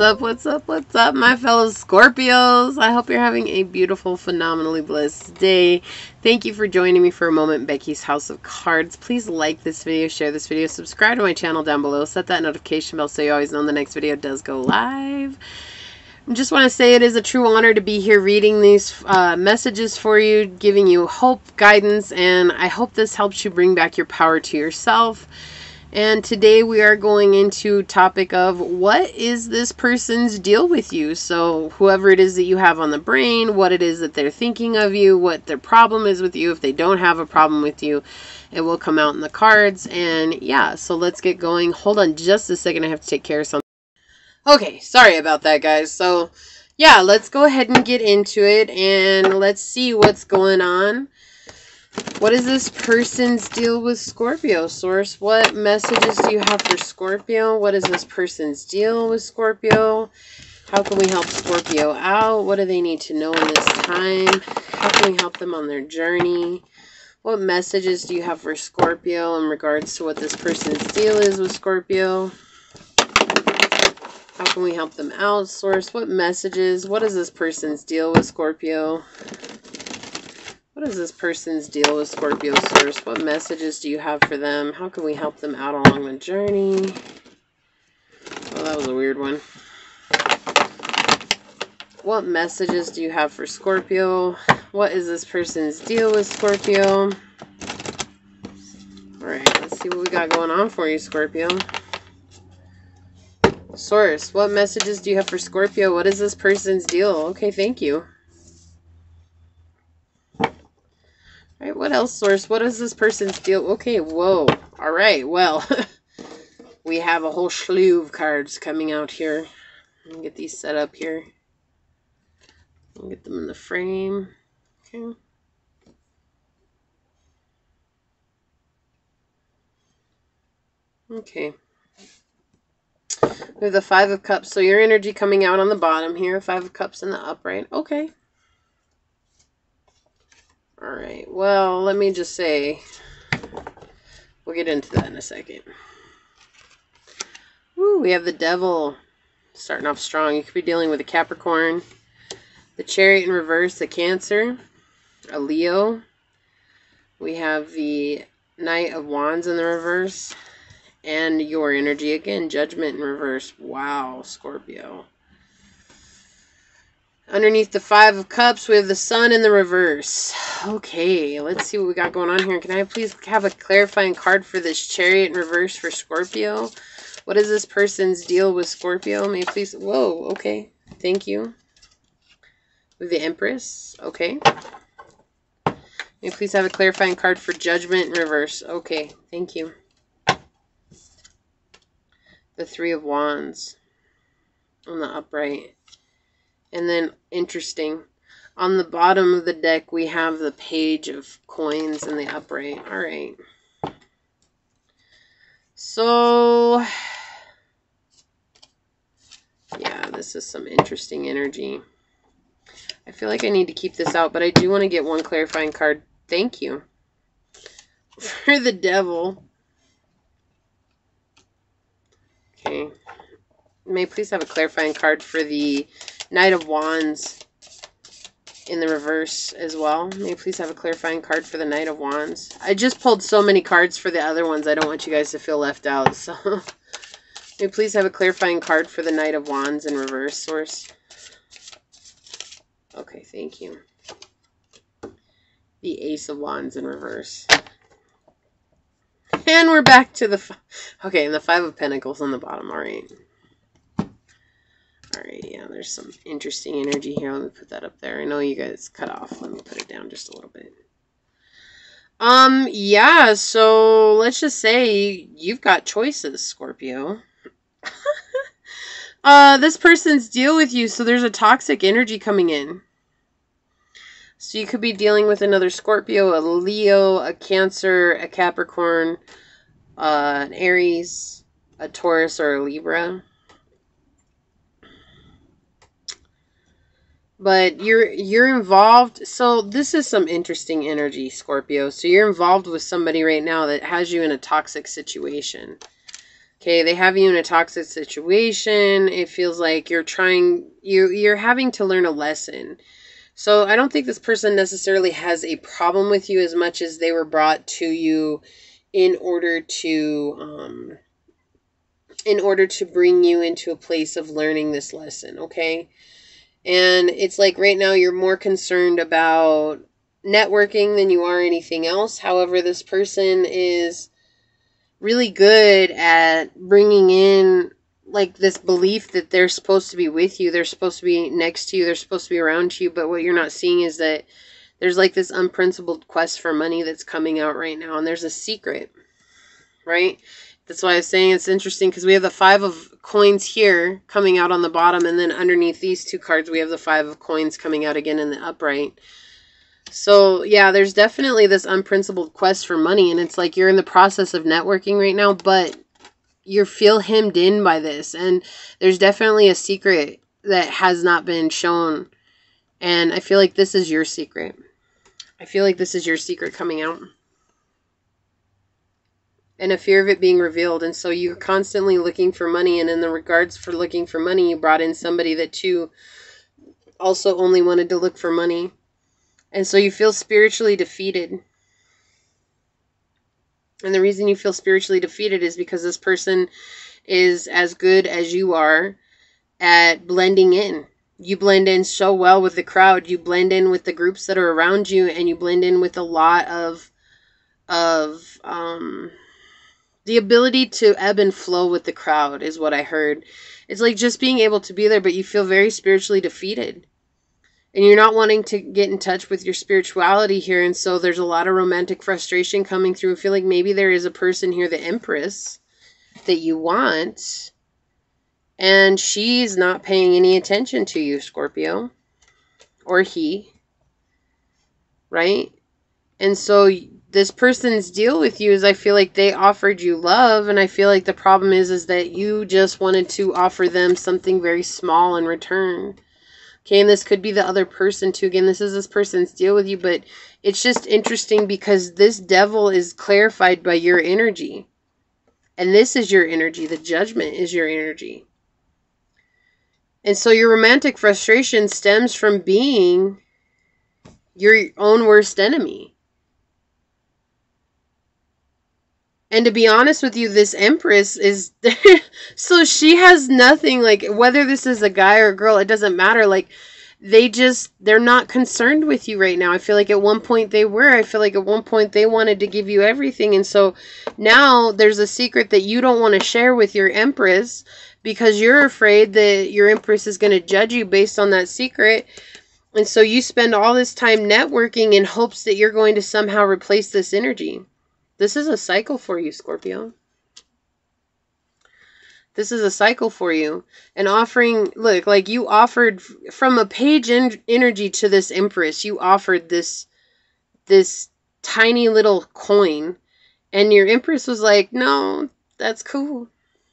up, what's up, what's up, my fellow Scorpios? I hope you're having a beautiful, phenomenally blessed day. Thank you for joining me for a moment in Becky's House of Cards. Please like this video, share this video, subscribe to my channel down below, set that notification bell so you always know when the next video does go live. I just want to say it is a true honor to be here reading these messages for you, giving you hope, guidance, and I hope this helps you bring back your power to yourself. And today we are going into topic of what is this person's deal with you? So whoever it is that you have on the brain, what it is that they're thinking of you, what their problem is with you. If they don't have a problem with you, it will come out in the cards. And yeah, so let's get going. Hold on just a second. I have to take care of something. Okay, sorry about that, guys. So yeah, let's go ahead and get into it and let's see what's going on. What is this person's deal with Scorpio, Source? What messages do you have for Scorpio? What is this person's deal with Scorpio? How can we help Scorpio out? What do they need to know in this time? How can we help them on their journey? What messages do you have for Scorpio in regards to what this person's deal is with Scorpio? How can we help them out, Source? What messages? What is this person's deal with Scorpio? What is this person's deal with Scorpio, Source? What messages do you have for them? How can we help them out along the journey? Oh, that was a weird one. What messages do you have for Scorpio? What is this person's deal with Scorpio? Alright, let's see what we got going on for you, Scorpio. Source, what messages do you have for Scorpio? What is this person's deal? Okay, thank you. Alright, what else, Source? What is this person's deal? Okay, whoa. Alright, well, we have a whole slew of cards coming out here. Let me get these set up here. I'll get them in the frame. Okay. Okay. We have the Five of Cups. So your energy coming out on the bottom here. Five of Cups in the upright. Okay. Alright, well, let me just say, we'll get into that in a second. Woo, we have the Devil starting off strong. You could be dealing with a Capricorn, the Chariot in reverse, the Cancer, a Leo. We have the Knight of Wands in the reverse, and your energy again, Judgment in reverse. Wow, Scorpio. Underneath the Five of Cups, we have the Sun in the reverse. Okay, let's see what we got going on here. Can I please have a clarifying card for this Chariot in reverse for Scorpio? What is this person's deal with Scorpio? May I please... Whoa, okay. Thank you. With the Empress. Okay. May I please have a clarifying card for Judgment in reverse? Okay, thank you. The Three of Wands on the upright. And then, interesting, on the bottom of the deck, we have the Page of Coins in the upright. Alright. So, yeah, this is some interesting energy. I feel like I need to keep this out, but I do want to get one clarifying card. Thank you. For the Devil. Okay. May I please have a clarifying card for the Knight of Wands in the reverse as well. May I please have a clarifying card for the Knight of Wands? I just pulled so many cards for the other ones. I don't want you guys to feel left out. So, may I please have a clarifying card for the Knight of Wands in reverse, Source? Okay, thank you. The Ace of Wands in reverse. And we're back to the... Okay, and the Five of Pentacles on the bottom. All right. Alright, yeah, there's some interesting energy here. Let me put that up there. I know you guys cut off. Let me put it down just a little bit. Yeah, so let's just say you've got choices, Scorpio. This person's deal with you, so there's a toxic energy coming in. So you could be dealing with another Scorpio, a Leo, a Cancer, a Capricorn, an Aries, a Taurus, or a Libra. But you're involved. So this is some interesting energy, Scorpio. So you're involved with somebody right now that has you in a toxic situation. Okay, they have you in a toxic situation. It feels like you're having to learn a lesson. So I don't think this person necessarily has a problem with you as much as they were brought to you in order to bring you into a place of learning this lesson, okay? And it's like right now you're more concerned about networking than you are anything else. However, this person is really good at bringing in like this belief that they're supposed to be with you. They're supposed to be next to you. They're supposed to be around you. But what you're not seeing is that there's like this unprincipled quest for money that's coming out right now. And there's a secret, right? That's why I was saying it's interesting because we have the 5 of coins here coming out on the bottom. And then underneath these 2 cards, we have the 5 of coins coming out again in the upright. So, yeah, there's definitely this unprincipled quest for money. And it's like you're in the process of networking right now, but you feel hemmed in by this. And there's definitely a secret that has not been shown. And I feel like this is your secret. I feel like this is your secret coming out. And a fear of it being revealed. And so you're constantly looking for money. And in the regards for looking for money, you brought in somebody that too also only wanted to look for money. And so you feel spiritually defeated. And the reason you feel spiritually defeated is because this person is as good as you are at blending in. You blend in so well with the crowd. You blend in with the groups that are around you. And you blend in with a lot of the ability to ebb and flow with the crowd is what I heard. It's like just being able to be there, but you feel very spiritually defeated. And you're not wanting to get in touch with your spirituality here. And so there's a lot of romantic frustration coming through. I feel like maybe there is a person here, the Empress, that you want. And she's not paying any attention to you, Scorpio. Or he. Right? And so this person's deal with you is I feel like they offered you love. And I feel like the problem is that you just wanted to offer them something very small in return. Okay, and this could be the other person too. Again, this is this person's deal with you, but it's just interesting because this devil is clarified by your energy. And this is your energy. The judgment is your energy. And so your romantic frustration stems from being your own worst enemy. And to be honest with you, this Empress is, so she has nothing, like, whether this is a guy or a girl, it doesn't matter. Like, they're not concerned with you right now. I feel like at one point they were. I feel like at one point they wanted to give you everything. And so now there's a secret that you don't want to share with your Empress because you're afraid that your Empress is going to judge you based on that secret. And so you spend all this time networking in hopes that you're going to somehow replace this energy. This is a cycle for you, Scorpio. This is a cycle for you. And offering, look, like you offered from a page energy to this Empress, you offered this tiny little coin. And your Empress was like, no, that's cool.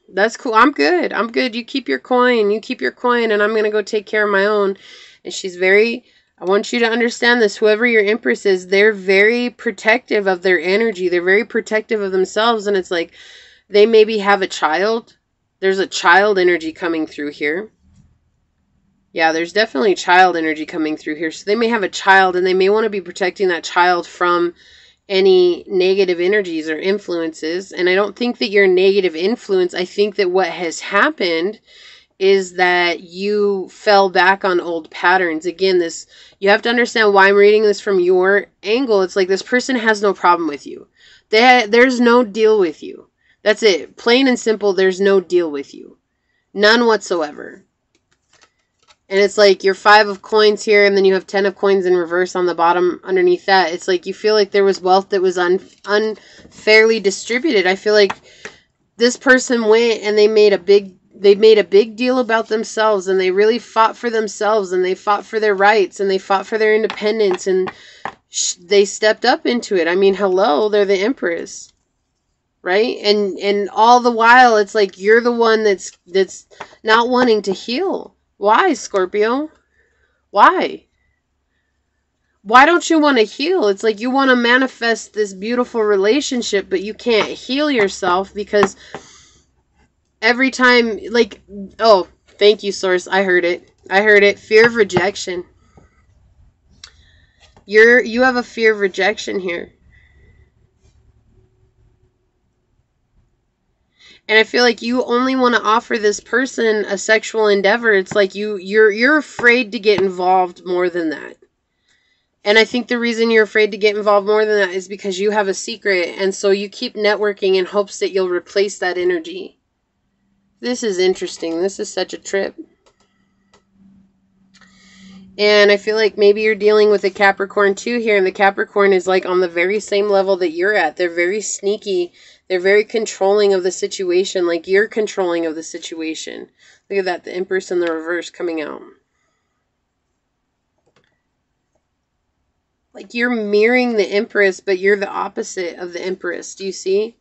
That's cool. I'm good. I'm good. You keep your coin. You keep your coin. And I'm going to go take care of my own. And she's very... I want you to understand this. Whoever your Empress is, they're very protective of their energy. They're very protective of themselves. And it's like they maybe have a child. There's a child energy coming through here. Yeah, there's definitely child energy coming through here. So they may have a child and they may want to be protecting that child from any negative energies or influences. And I don't think that you're a negative influence. I think that what has happened is that you fell back on old patterns. Again, you have to understand why I'm reading this from your angle. It's like this person has no problem with you. There's no deal with you. That's it. Plain and simple, there's no deal with you. None whatsoever. And it's like your 5 of coins here, and then you have 10 of coins in reverse on the bottom underneath that. It's like you feel like there was wealth that was unfairly distributed. I feel like this person went and they made a big deal about themselves, and they really fought for themselves, and they fought for their rights, and they fought for their independence, and they stepped up into it. I mean, hello, they're the Empress, right? And all the while, it's like you're the one that's not wanting to heal. Why, Scorpio? Why? Why don't you want to heal? It's like you want to manifest this beautiful relationship, but you can't heal yourself because Every time, like, oh, thank you, Source. I heard it. I heard it. Fear of rejection. You have a fear of rejection here. And I feel like you only want to offer this person a sexual endeavor. It's like you're afraid to get involved more than that. And I think the reason you're afraid to get involved more than that is because you have a secret. And so you keep networking in hopes that you'll replace that energy. This is interesting. This is such a trip. And I feel like maybe you're dealing with a Capricorn too here. And the Capricorn is like on the very same level that you're at. They're very sneaky. They're very controlling of the situation. Like you're controlling of the situation. Look at that. The Empress in the reverse coming out. Like you're mirroring the Empress, but you're the opposite of the Empress. Do you see?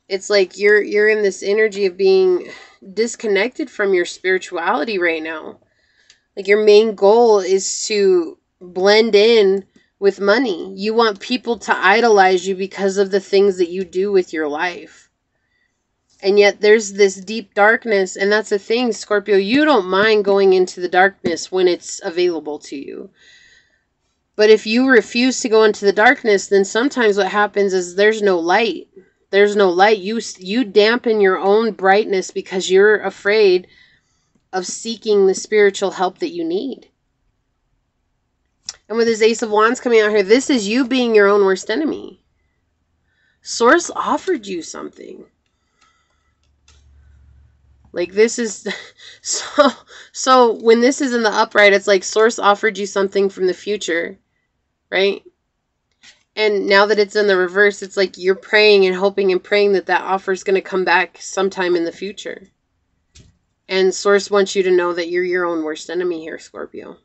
It's like you're in this energy of being disconnected from your spirituality right now. Like your main goal is to blend in with money. You want people to idolize you because of the things that you do with your life. And yet there's this deep darkness. And that's the thing, Scorpio. You don't mind going into the darkness when it's available to you. But if you refuse to go into the darkness, then sometimes what happens is there's no light. There's no light. You dampen your own brightness because you're afraid of seeking the spiritual help that you need. And with this Ace of Wands coming out here, this is you being your own worst enemy. Source offered you something. Like this is so when this is in the upright, it's like Source offered you something from the future, right? And now that it's in the reverse, it's like you're praying and hoping and praying that that offer is going to come back sometime in the future. And Source wants you to know that you're your own worst enemy here, Scorpio.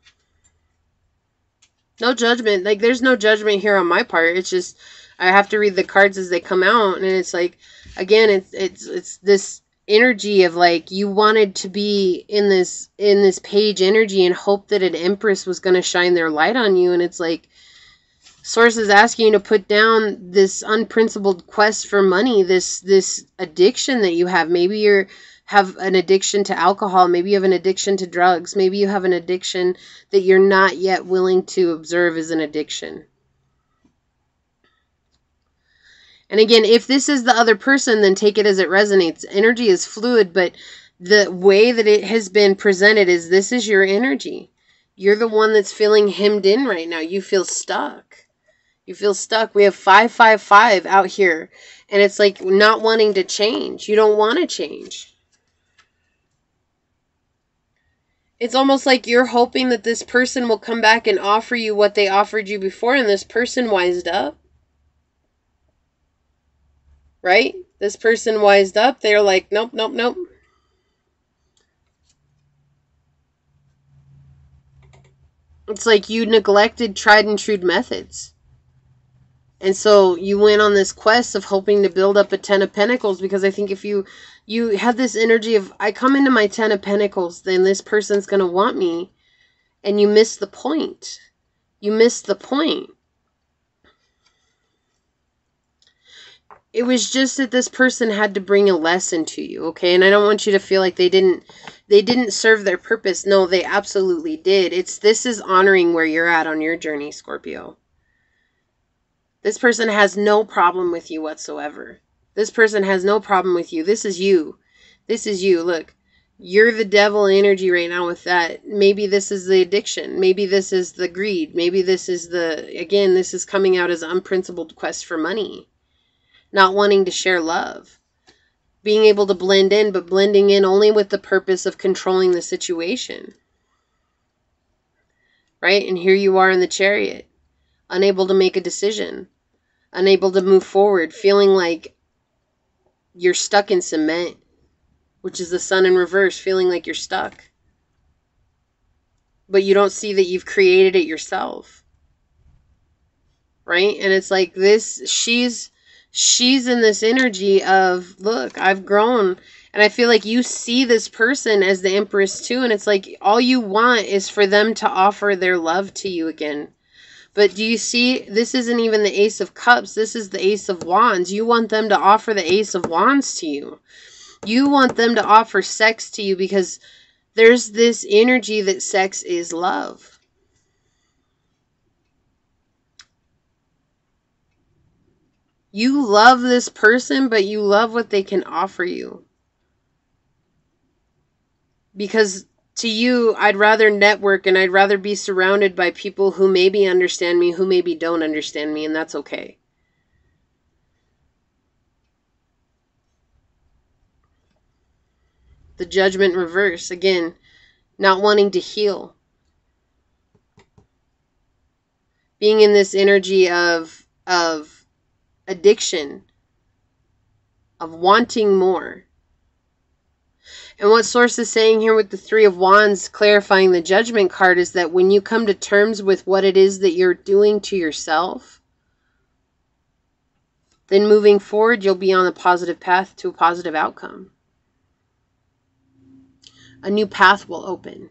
No judgment. Like, there's no judgment here on my part. It's just, I have to read the cards as they come out. And it's like, again, it's this energy of like, you wanted to be in this page energy and hope that an Empress was going to shine their light on you. And it's like, Source is asking you to put down this unprincipled quest for money, this addiction that you have. Maybe you have an addiction to alcohol. Maybe you have an addiction to drugs. Maybe you have an addiction that you're not yet willing to observe as an addiction. And again, if this is the other person, then take it as it resonates. Energy is fluid, but the way that it has been presented is this is your energy. You're the one that's feeling hemmed in right now. You feel stuck. You feel stuck. We have 555 out here. And it's like not wanting to change. You don't want to change. It's almost like you're hoping that this person will come back and offer you what they offered you before. And this person wised up. Right? This person wised up. They're like, nope, nope, nope. It's like you neglected tried and true methods. And so you went on this quest of hoping to build up a 10 of Pentacles, because I think if you had this energy of, I come into my 10 of Pentacles, then this person's going to want me. And you missed the point. You missed the point. It was just that this person had to bring a lesson to you, okay? And I don't want you to feel like they didn't serve their purpose. No, they absolutely did. This is honoring where you're at on your journey, Scorpio. This person has no problem with you whatsoever. This person has no problem with you. This is you. This is you. Look, you're the devil energy right now with that. Maybe this is the addiction. Maybe this is the greed. Maybe this is again, this is coming out as an unprincipled quest for money. Not wanting to share love. Being able to blend in, but blending in only with the purpose of controlling the situation. Right? And here you are in the Chariot. Unable to make a decision. Unable to move forward. Feeling like you're stuck in cement. Which is the Sun in reverse. Feeling like you're stuck. But you don't see that you've created it yourself. Right? And it's like this, she's in this energy of, look, I've grown. And I feel like you see this person as the Empress too. And it's like all you want is for them to offer their love to you again. But do you see, this isn't even the Ace of Cups. This is the Ace of Wands. You want them to offer the Ace of Wands to you. You want them to offer sex to you because there's this energy that sex is love. You love this person, but you love what they can offer you. Because to you, I'd rather network and I'd rather be surrounded by people who maybe understand me, who maybe don't understand me, and that's okay. The Judgment reverse, again, not wanting to heal. Being in this energy of addiction, of wanting more. And what Source is saying here with the Three of Wands, clarifying the Judgment card, is that when you come to terms with what it is that you're doing to yourself, then moving forward, you'll be on a positive path to a positive outcome. A new path will open.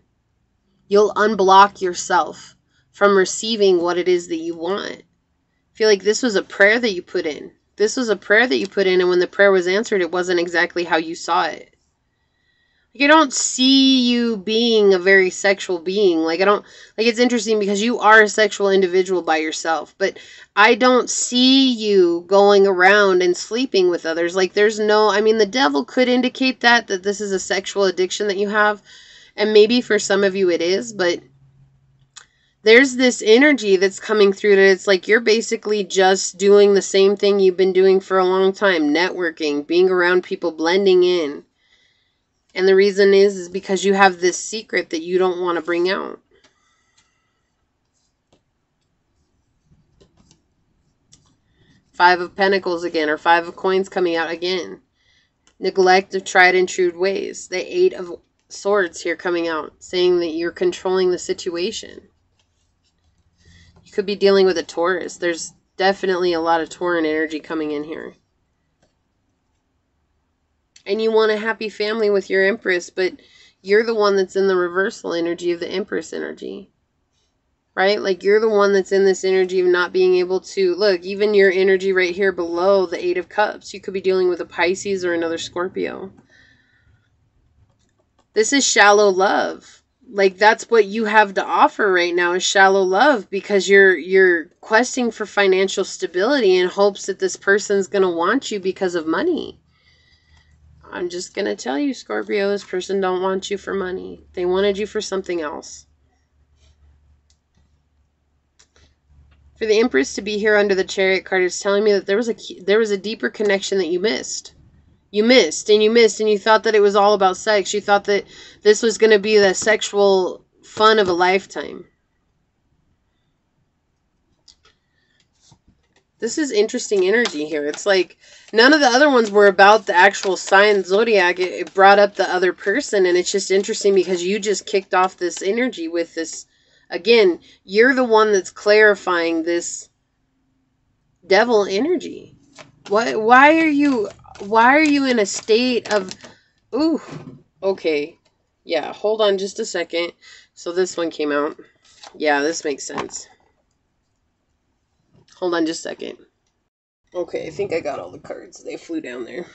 You'll unblock yourself from receiving what it is that you want. I feel like this was a prayer that you put in. This was a prayer that you put in, and when the prayer was answered, it wasn't exactly how you saw it. Like, I don't see you being a very sexual being. Like, it's interesting because you are a sexual individual by yourself, but I don't see you going around and sleeping with others. Like, there's no, I mean, the devil could indicate that this is a sexual addiction that you have, and maybe for some of you it is, but there's this energy that's coming through that it's like you're basically just doing the same thing you've been doing for a long time, networking, being around people, blending in. And the reason is because you have this secret that you don't want to bring out. Five of Pentacles again, or Five of Coins coming out again. Neglect of tried and true ways. The Eight of Swords here coming out, saying that you're controlling the situation. You could be dealing with a Taurus. There's definitely a lot of Tauran energy coming in here. And you want a happy family with your Empress, but you're the one that's in the reversal energy of the Empress energy. Right? Like, you're the one that's in this energy of not being able to... Look, even your energy right here below the Eight of Cups. You could be dealing with a Pisces or another Scorpio. This is shallow love. Like, that's what you have to offer right now is shallow love, because you're questing for financial stability in hopes that this person's going to want you because of money. I'm just going to tell you, Scorpio, this person don't want you for money. They wanted you for something else. For the Empress to be here under the Chariot card is telling me that there was a deeper connection that you missed. You missed, and you thought that it was all about sex. You thought that this was going to be the sexual fun of a lifetime. This is interesting energy here. It's like none of the other ones were about the actual sign zodiac. It brought up the other person, and it's just interesting because you just kicked off this energy with this. Again, you're the one that's clarifying this devil energy. Why are you in a state of... Ooh, okay. Yeah, hold on just a second. So this one came out. Yeah, this makes sense. Hold on just a second. Okay, I think I got all the cards. They flew down there.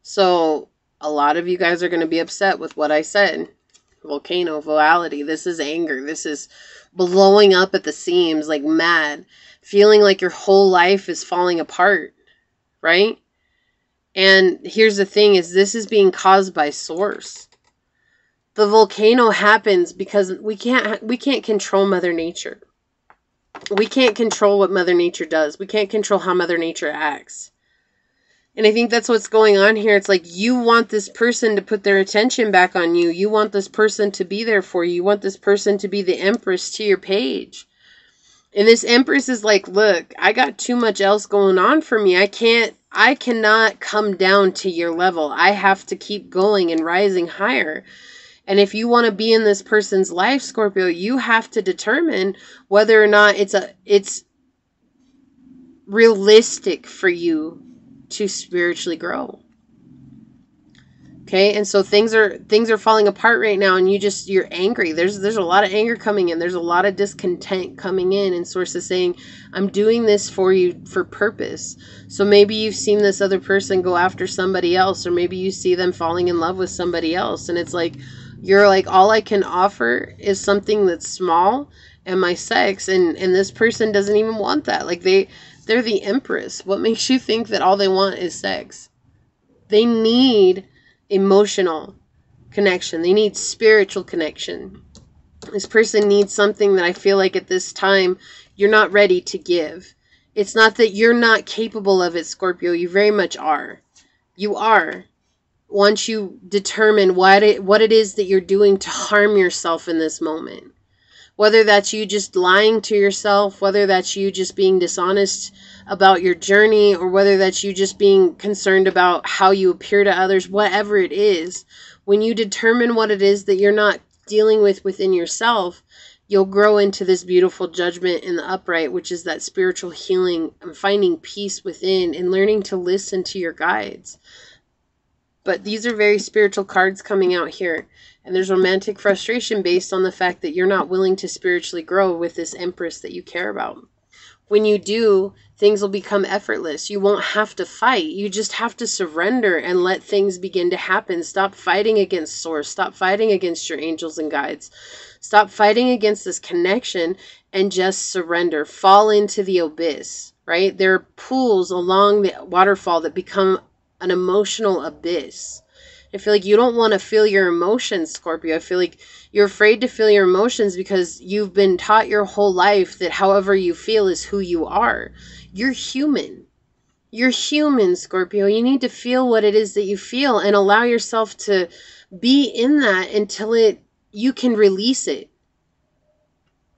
So, a lot of you guys are going to be upset with what I said. Volcano, Voality. This is anger. This is blowing up at the seams, like mad. Feeling like your whole life is falling apart. Right? And here's the thing, is this is being caused by Source. The volcano happens because we can't control Mother Nature. We can't control what Mother Nature does. We can't control how Mother Nature acts. And I think that's what's going on here. It's like you want this person to put their attention back on you. You want this person to be there for you. You want this person to be the Empress to your page. And this Empress is like, look, I got too much else going on for me. I cannot come down to your level. I have to keep going and rising higher. And if you want to be in this person's life, Scorpio, you have to determine whether or not it's realistic for you to spiritually grow. Okay, and so things are falling apart right now, and you're angry. There's a lot of anger coming in. There's a lot of discontent coming in, and Source is saying, I'm doing this for you for purpose. So maybe you've seen this other person go after somebody else, or maybe you see them falling in love with somebody else, and it's like you're like, all I can offer is something that's small and my sex, and this person doesn't even want that. Like they're the Empress. What makes you think that all they want is sex? They need emotional connection. They need spiritual connection. This person needs something that I feel like at this time you're not ready to give. It's not that you're not capable of it, Scorpio. You very much are. You are. Once you determine what it is that you're doing to harm yourself in this moment. Whether that's you just lying to yourself, whether that's you just being dishonest about your journey, or whether that's you just being concerned about how you appear to others, whatever it is, when you determine what it is that you're not dealing with within yourself, you'll grow into this beautiful judgment in the upright, which is that spiritual healing and finding peace within and learning to listen to your guides. But these are very spiritual cards coming out here. And there's romantic frustration based on the fact that you're not willing to spiritually grow with this Empress that you care about. When you do, things will become effortless. You won't have to fight. You just have to surrender and let things begin to happen. Stop fighting against Source. Stop fighting against your angels and guides. Stop fighting against this connection and just surrender. Fall into the abyss, right? There are pools along the waterfall that become an emotional abyss. I feel like you don't want to feel your emotions, Scorpio. I feel like you're afraid to feel your emotions because you've been taught your whole life that however you feel is who you are. You're human. You're human, Scorpio. You need to feel what it is that you feel and allow yourself to be in that until you can release it.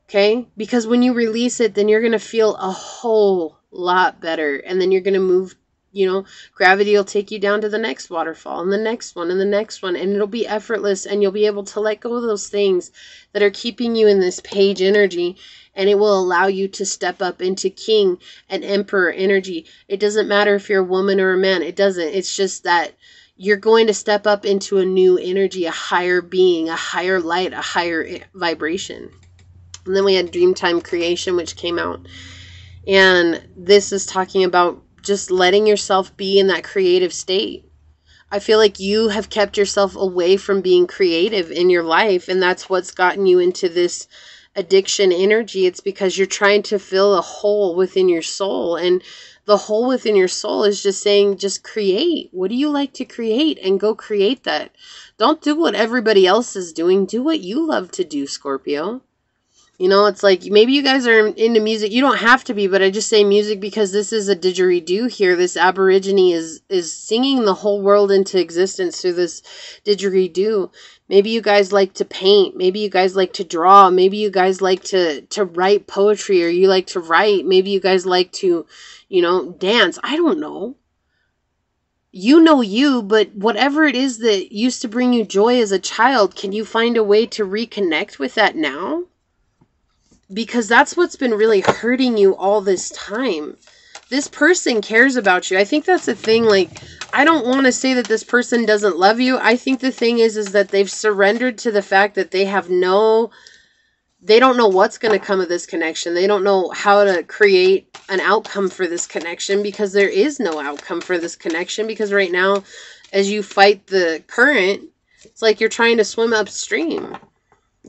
Okay? Because when you release it, then you're going to feel a whole lot better. And then you're going to move. You know, gravity will take you down to the next waterfall and the next one and the next one. And it'll be effortless, and you'll be able to let go of those things that are keeping you in this page energy. And it will allow you to step up into king and emperor energy. It doesn't matter if you're a woman or a man. It doesn't. It's just that you're going to step up into a new energy, a higher being, a higher light, a higher vibration. And then we had Dreamtime Creation, which came out. And this is talking about just letting yourself be in that creative state. I feel like you have kept yourself away from being creative in your life, and that's what's gotten you into this addiction energy. It's because you're trying to fill a hole within your soul, and the hole within your soul is just saying, just create. What do you like to create? And go create that. Don't do what everybody else is doing. Do what you love to do, Scorpio. You know, it's like, maybe you guys are into music. You don't have to be, but I just say music because this is a didgeridoo here. This Aborigine is singing the whole world into existence through this didgeridoo. Maybe you guys like to paint. Maybe you guys like to draw. Maybe you guys like to write poetry, or you like to write. Maybe you guys like to, you know, dance. I don't know. You know you, but whatever it is that used to bring you joy as a child, can you find a way to reconnect with that now? Because that's what's been really hurting you all this time. This person cares about you. I think that's the thing. Like, I don't want to say that this person doesn't love you. I think the thing is that they've surrendered to the fact that they don't know what's going to come of this connection. They don't know how to create an outcome for this connection, because there is no outcome for this connection. Because right now, as you fight the current, it's like you're trying to swim upstream.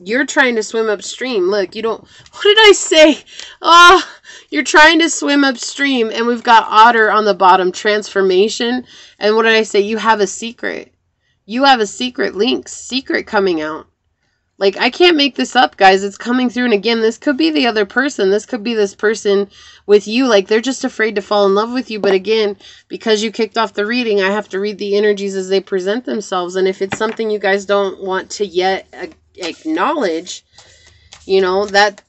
You're trying to swim upstream. Look, you don't... What did I say? Oh, you're trying to swim upstream, and we've got otter on the bottom, transformation. And what did I say? You have a secret. You have a secret link, secret coming out. Like, I can't make this up, guys. It's coming through. And again, this could be the other person. This could be this person with you. Like, they're just afraid to fall in love with you. But again, because you kicked off the reading, I have to read the energies as they present themselves. And if it's something you guys don't want to yet acknowledge, you know, that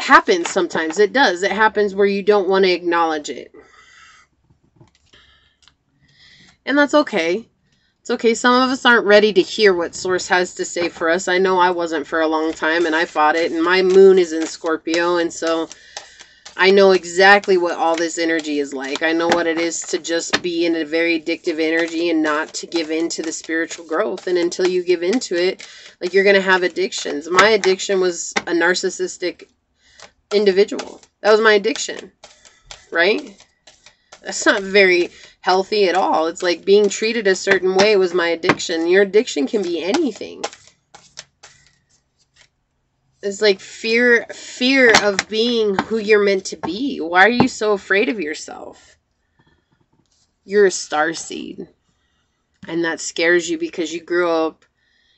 happens sometimes. It does. It happens where you don't want to acknowledge it. And that's okay. It's okay. Some of us aren't ready to hear what Source has to say for us. I know I wasn't for a long time, and I fought it, and my moon is in Scorpio, and so I know exactly what all this energy is like. I know what it is to just be in a very addictive energy and not to give in to the spiritual growth. And until you give into it, like, you're going to have addictions. My addiction was a narcissistic individual. That was my addiction, right? That's not very healthy at all. It's like being treated a certain way was my addiction. Your addiction can be anything. It's like fear of being who you're meant to be. Why are you so afraid of yourself? You're a starseed. And that scares you because you grew up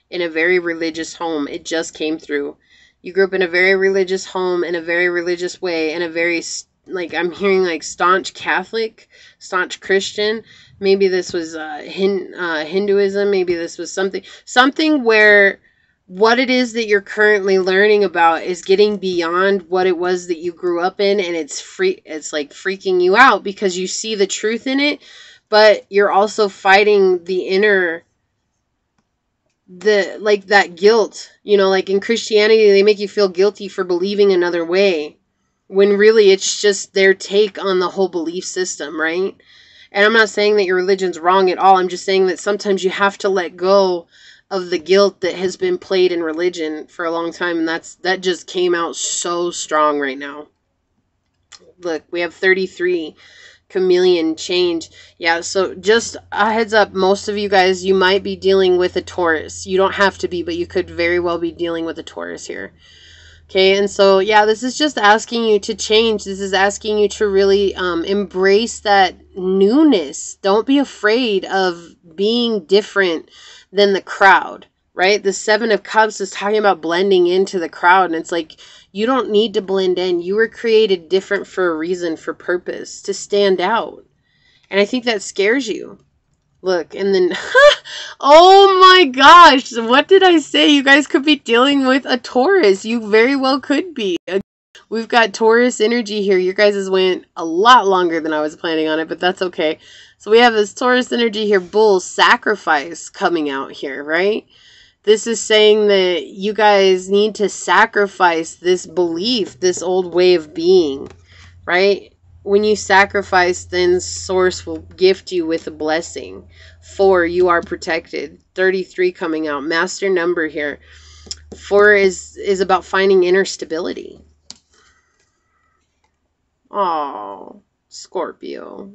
in a very religious home. It just came through. You grew up in a very religious home, in a very religious way, in a very, like, I'm hearing like staunch Catholic, staunch Christian. Maybe this was Hinduism. Maybe this was something where what it is that you're currently learning about is getting beyond what it was that you grew up in, and it's like freaking you out because you see the truth in it, but you're also fighting the inner, like that guilt, you know, like in Christianity, they make you feel guilty for believing another way, when really it's just their take on the whole belief system, right? And I'm not saying that your religion's wrong at all. I'm just saying that sometimes you have to let go of the guilt that has been played in religion for a long time. And that just came out so strong right now. Look, we have 33 chameleon change. Yeah, so just a heads up, most of you guys, you might be dealing with a Taurus. You don't have to be, but you could very well be dealing with a Taurus here. Okay, and so, yeah, this is just asking you to change. This is asking you to really embrace that newness. Don't be afraid of being different than the crowd, right? The Seven of Cups is talking about blending into the crowd, and it's like, you don't need to blend in. You were created different for a reason, for purpose, to stand out. And I think that scares you. Look, and then, oh my gosh, what did I say? You guys could be dealing with a Taurus. You very well could be. We've got Taurus energy here. Your guys' went a lot longer than I was planning on it, but that's okay. So we have this Taurus energy here, bull, sacrifice coming out here, right? This is saying that you guys need to sacrifice this belief, this old way of being, right? When you sacrifice, then Source will gift you with a blessing. 4, you are protected. 33 coming out. Master number here. 4 is about finding inner stability. Oh, Scorpio.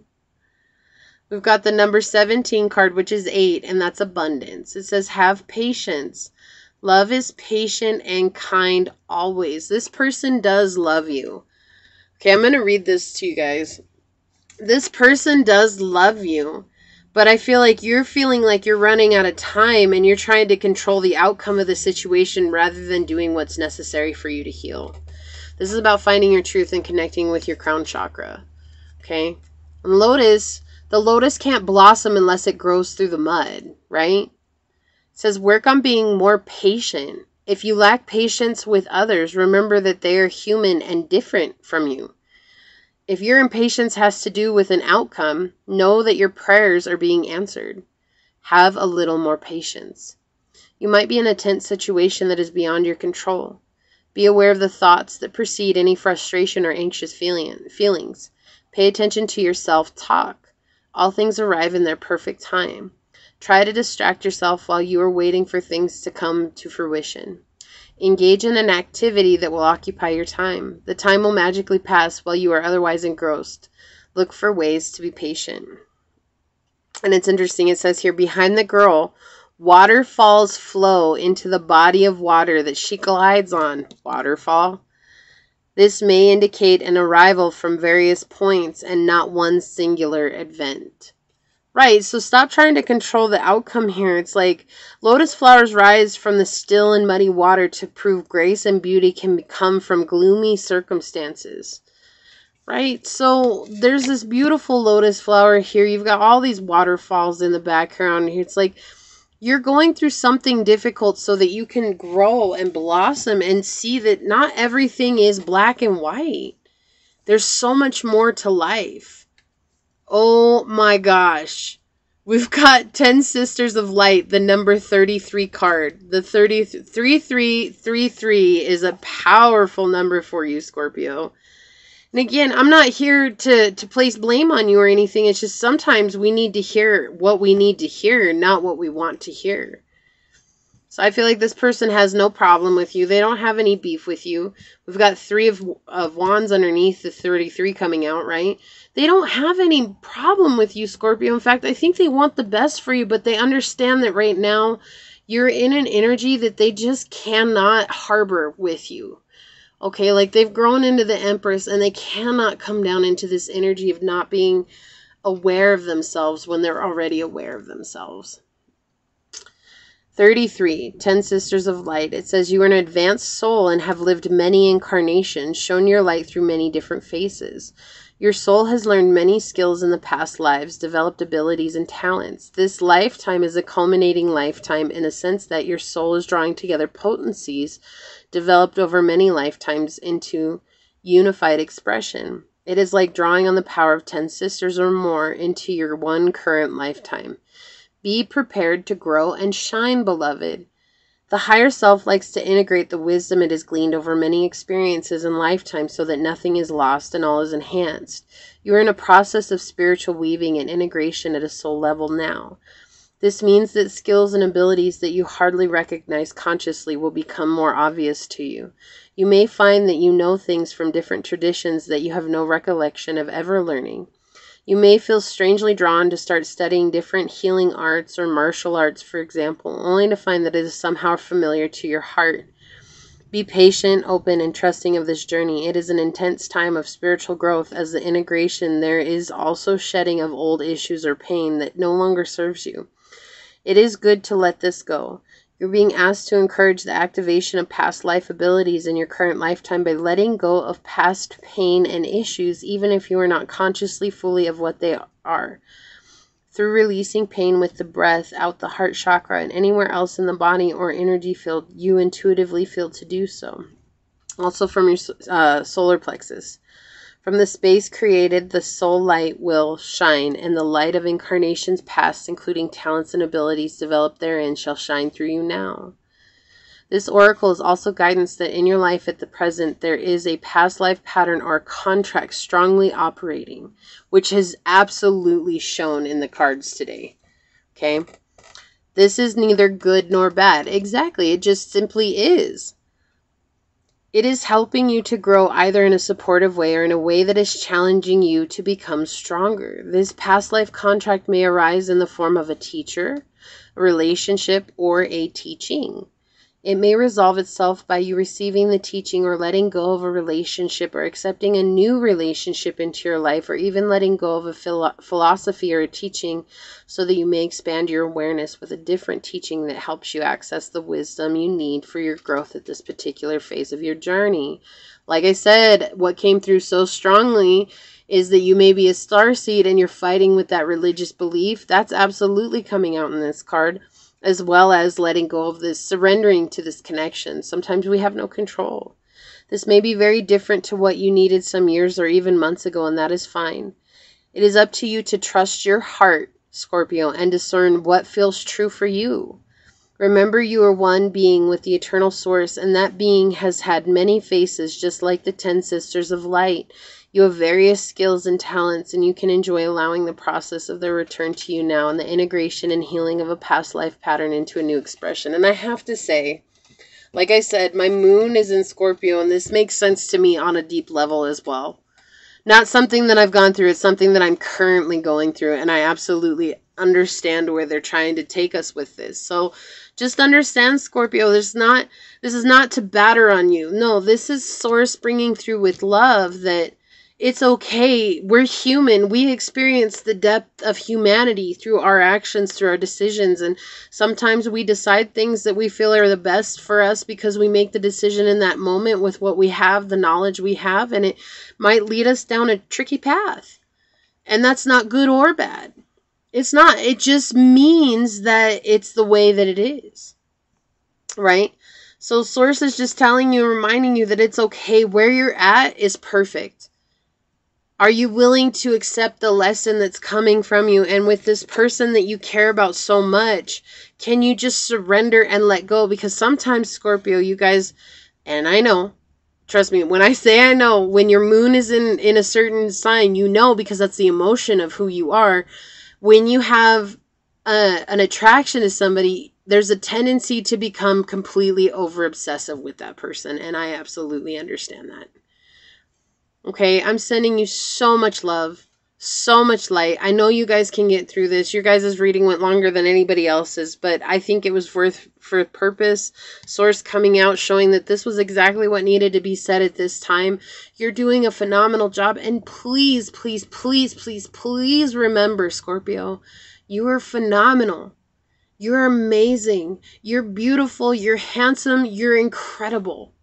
We've got the number 17 card, which is 8, and that's abundance. It says, have patience. Love is patient and kind always. This person does love you. Okay, I'm going to read this to you guys. This person does love you, but I feel like you're feeling like you're running out of time and you're trying to control the outcome of the situation rather than doing what's necessary for you to heal. This is about finding your truth and connecting with your crown chakra. Okay? And Lotus, the lotus can't blossom unless it grows through the mud, right? It says, work on being more patient. If you lack patience with others, remember that they are human and different from you. If your impatience has to do with an outcome, know that your prayers are being answered. Have a little more patience. You might be in a tense situation that is beyond your control. Be aware of the thoughts that precede any frustration or anxious feelings. Pay attention to your self-talk. All things arrive in their perfect time. Try to distract yourself while you are waiting for things to come to fruition. Engage in an activity that will occupy your time. The time will magically pass while you are otherwise engrossed. Look for ways to be patient. And it's interesting, it says here, behind the girl, waterfalls flow into the body of water that she glides on. Waterfall. This may indicate an arrival from various points and not one singular event. Right, so stop trying to control the outcome here. It's like lotus flowers rise from the still and muddy water to prove grace and beauty can come from gloomy circumstances. Right, so there's this beautiful lotus flower here. You've got all these waterfalls in the background. It's like you're going through something difficult so that you can grow and blossom and see that not everything is black and white. There's so much more to life. Oh my gosh. We've got 10 Sisters of Light, the number 33 card. The 3333 is a powerful number for you, Scorpio. And again, I'm not here to place blame on you or anything. It's just sometimes we need to hear what we need to hear, not what we want to hear. So I feel like this person has no problem with you. They don't have any beef with you. We've got 3 of Wands underneath the 33 coming out, right? They don't have any problem with you, Scorpio. In fact, I think they want the best for you, but they understand that right now you're in an energy that they just cannot harbor with you. Okay, like they've grown into the Empress and they cannot come down into this energy of not being aware of themselves when they're already aware of themselves. 33, 10 Sisters of Light. It says, you are an advanced soul and have lived many incarnations, shown your light through many different faces. Your soul has learned many skills in the past lives, developed abilities and talents. This lifetime is a culminating lifetime in a sense that your soul is drawing together potencies developed over many lifetimes into unified expression. It is like drawing on the power of 10 sisters or more into your one current lifetime. Be prepared to grow and shine, beloved. The higher self likes to integrate the wisdom it has gleaned over many experiences and lifetimes so that nothing is lost and all is enhanced. You are in a process of spiritual weaving and integration at a soul level now. This means that skills and abilities that you hardly recognize consciously will become more obvious to you. You may find that you know things from different traditions that you have no recollection of ever learning. You may feel strangely drawn to start studying different healing arts or martial arts, for example, only to find that it is somehow familiar to your heart. Be patient, open, and trusting of this journey. It is an intense time of spiritual growth. As the integration, there is also shedding of old issues or pain that no longer serves you. It is good to let this go. You're being asked to encourage the activation of past life abilities in your current lifetime by letting go of past pain and issues, even if you are not consciously fully of what they are. Through releasing pain with the breath out the heart chakra and anywhere else in the body or energy field, you intuitively feel to do so. Also from your solar plexus. From the space created, the soul light will shine, and the light of incarnations past, including talents and abilities developed therein, shall shine through you now. This oracle is also guidance that in your life at the present, there is a past life pattern or contract strongly operating, which has absolutely shown in the cards today. Okay? This is neither good nor bad. Exactly. It just simply is. It is helping you to grow either in a supportive way or in a way that is challenging you to become stronger. This past life contract may arise in the form of a teacher, a relationship, or a teaching. It may resolve itself by you receiving the teaching or letting go of a relationship or accepting a new relationship into your life, or even letting go of a philosophy or a teaching so that you may expand your awareness with a different teaching that helps you access the wisdom you need for your growth at this particular phase of your journey. Like I said, what came through so strongly is that you may be a starseed and you're fighting with that religious belief. That's absolutely coming out in this card. As well as letting go of this, surrendering to this connection. Sometimes we have no control. This may be very different to what you needed some years or even months ago, and that is fine. It is up to you to trust your heart, Scorpio, and discern what feels true for you. Remember, you are one being with the eternal source, and that being has had many faces, just like the 10 Sisters of Light. You have various skills and talents, and you can enjoy allowing the process of their return to you now and the integration and healing of a past life pattern into a new expression. And I have to say, like I said, my moon is in Scorpio, and this makes sense to me on a deep level as well. Not something that I've gone through, it's something that I'm currently going through, and I absolutely understand where they're trying to take us with this. So just understand, Scorpio, this is not to batter on you. No, this is Source bringing through with love that it's okay. We're human. We experience the depth of humanity through our actions, through our decisions. And sometimes we decide things that we feel are the best for us because we make the decision in that moment with what we have, the knowledge we have, and it might lead us down a tricky path. And that's not good or bad. It's not. It just means that it's the way that it is. Right? So Source is just telling you, reminding you that it's okay. Where you're at is perfect. Are you willing to accept the lesson that's coming from you? And with this person that you care about so much, can you just surrender and let go? Because sometimes, Scorpio, you guys, and I know, Trust me, when I say I know, when your moon is in a certain sign, you know, because that's the emotion of who you are. When you have an attraction to somebody, there's a tendency to become completely over obsessive with that person. And I absolutely understand that. Okay, I'm sending you so much love, so much light. I know you guys can get through this. Your guys' reading went longer than anybody else's, but I think it was worth for purpose. Source coming out, showing that this was exactly what needed to be said at this time. You're doing a phenomenal job. And please, please, please, please, please remember, Scorpio, you are phenomenal. You're amazing. You're beautiful. You're handsome. You're incredible.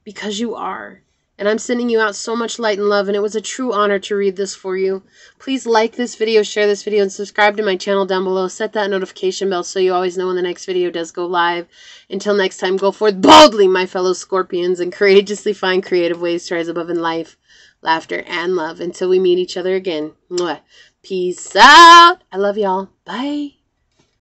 Because you are. And I'm sending you out so much light and love, and it was a true honor to read this for you. Please like this video, share this video, and subscribe to my channel down below. Set that notification bell so you always know when the next video does go live. Until next time, go forth boldly, my fellow Scorpions, and courageously find creative ways to rise above in life, laughter, and love. Until we meet each other again. Mwah. Peace out. I love y'all. Bye.